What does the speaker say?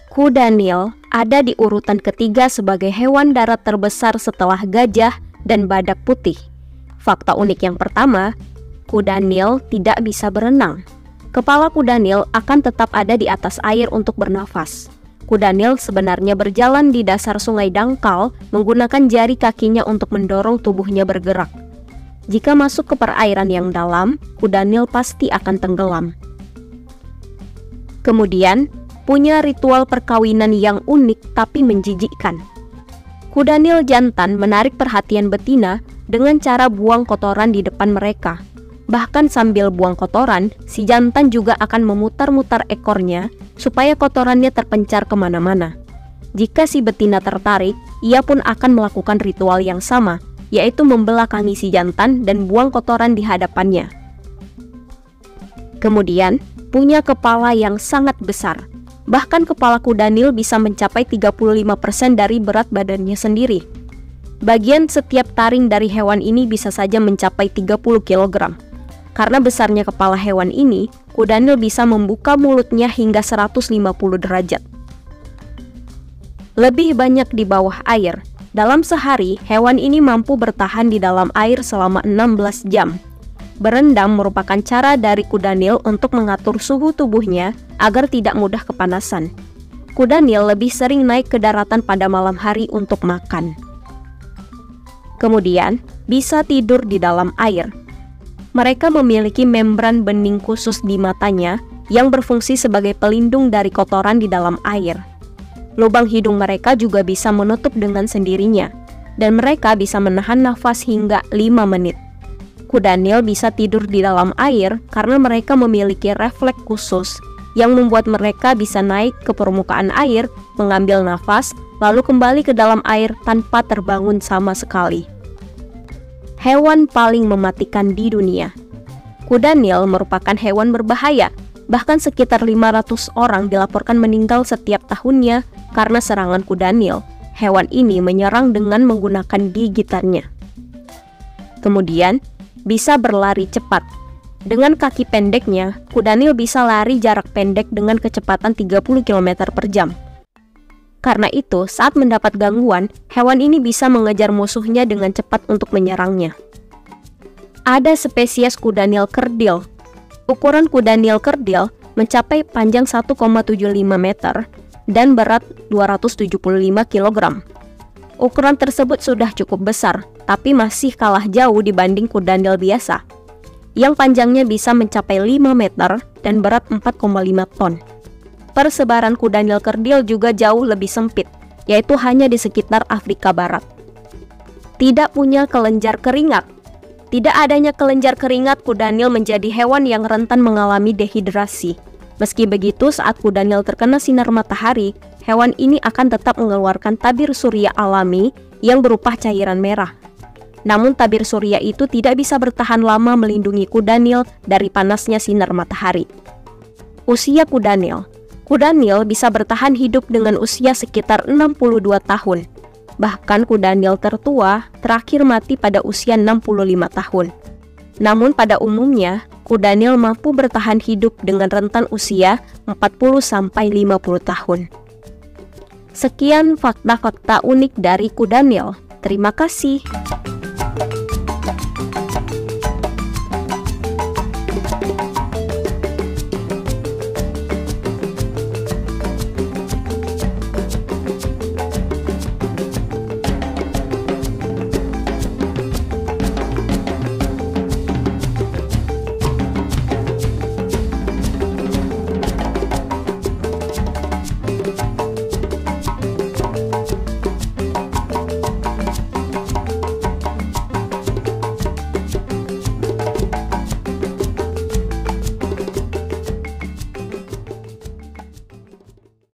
Kuda Nil ada di urutan ketiga sebagai hewan darat terbesar setelah gajah dan badak putih. Fakta unik yang pertama, kuda Nil tidak bisa berenang. Kepala kuda Nil akan tetap ada di atas air untuk bernafas. Kuda Nil sebenarnya berjalan di dasar sungai dangkal menggunakan jari kakinya untuk mendorong tubuhnya bergerak. Jika masuk ke perairan yang dalam, kuda Nil pasti akan tenggelam. Kemudian, punya ritual perkawinan yang unik tapi menjijikkan. Kuda Nil jantan menarik perhatian betina dengan cara buang kotoran di depan mereka. Bahkan sambil buang kotoran, si jantan juga akan memutar-mutar ekornya supaya kotorannya terpencar kemana-mana. Jika si betina tertarik, ia pun akan melakukan ritual yang sama, yaitu membelakangi si jantan dan buang kotoran di hadapannya. Kemudian, punya kepala yang sangat besar. Bahkan kepala kuda Nil bisa mencapai 35% dari berat badannya sendiri. Bagian setiap taring dari hewan ini bisa saja mencapai 30 kg. Karena besarnya kepala hewan ini, kuda Nil bisa membuka mulutnya hingga 150 derajat. Lebih banyak di bawah air. Dalam sehari, hewan ini mampu bertahan di dalam air selama 16 jam. Berendam merupakan cara dari kuda Nil untuk mengatur suhu tubuhnya agar tidak mudah kepanasan. Kuda Nil lebih sering naik ke daratan pada malam hari untuk makan. Kemudian, bisa tidur di dalam air. Mereka memiliki membran bening khusus di matanya yang berfungsi sebagai pelindung dari kotoran di dalam air. Lubang hidung mereka juga bisa menutup dengan sendirinya, dan mereka bisa menahan nafas hingga 5 menit. Kuda Nil bisa tidur di dalam air karena mereka memiliki refleks khusus yang membuat mereka bisa naik ke permukaan air, mengambil nafas, lalu kembali ke dalam air tanpa terbangun sama sekali. Hewan paling mematikan di dunia. Kuda Nil merupakan hewan berbahaya, bahkan sekitar 500 orang dilaporkan meninggal setiap tahunnya karena serangan kuda Nil. Hewan ini menyerang dengan menggunakan gigitannya. Kemudian, bisa berlari cepat. Dengan kaki pendeknya, kuda Nil bisa lari jarak pendek dengan kecepatan 30 km per jam. Karena itu, saat mendapat gangguan, hewan ini bisa mengejar musuhnya dengan cepat untuk menyerangnya. Ada spesies kuda Nil kerdil. Ukuran kuda Nil kerdil mencapai panjang 1,75 meter dan berat 275 kg. Ukuran tersebut sudah cukup besar, tapi masih kalah jauh dibanding kuda Nil biasa, yang panjangnya bisa mencapai 5 meter dan berat 4,5 ton. Persebaran kuda Nil kerdil juga jauh lebih sempit, yaitu hanya di sekitar Afrika Barat. Tidak punya kelenjar keringat. Tidak adanya kelenjar keringat, kuda Nil menjadi hewan yang rentan mengalami dehidrasi. Meski begitu, saat kuda Nil terkena sinar matahari, hewan ini akan tetap mengeluarkan tabir surya alami yang berupa cairan merah. Namun tabir surya itu tidak bisa bertahan lama melindungi kuda Nil dari panasnya sinar matahari. Usia kuda Nil. Kuda Nil bisa bertahan hidup dengan usia sekitar 62 tahun. Bahkan kuda Nil tertua terakhir mati pada usia 65 tahun. Namun pada umumnya, kuda Nil mampu bertahan hidup dengan rentan usia 40-50 tahun. Sekian fakta-fakta unik dari kuda Nil. Terima kasih.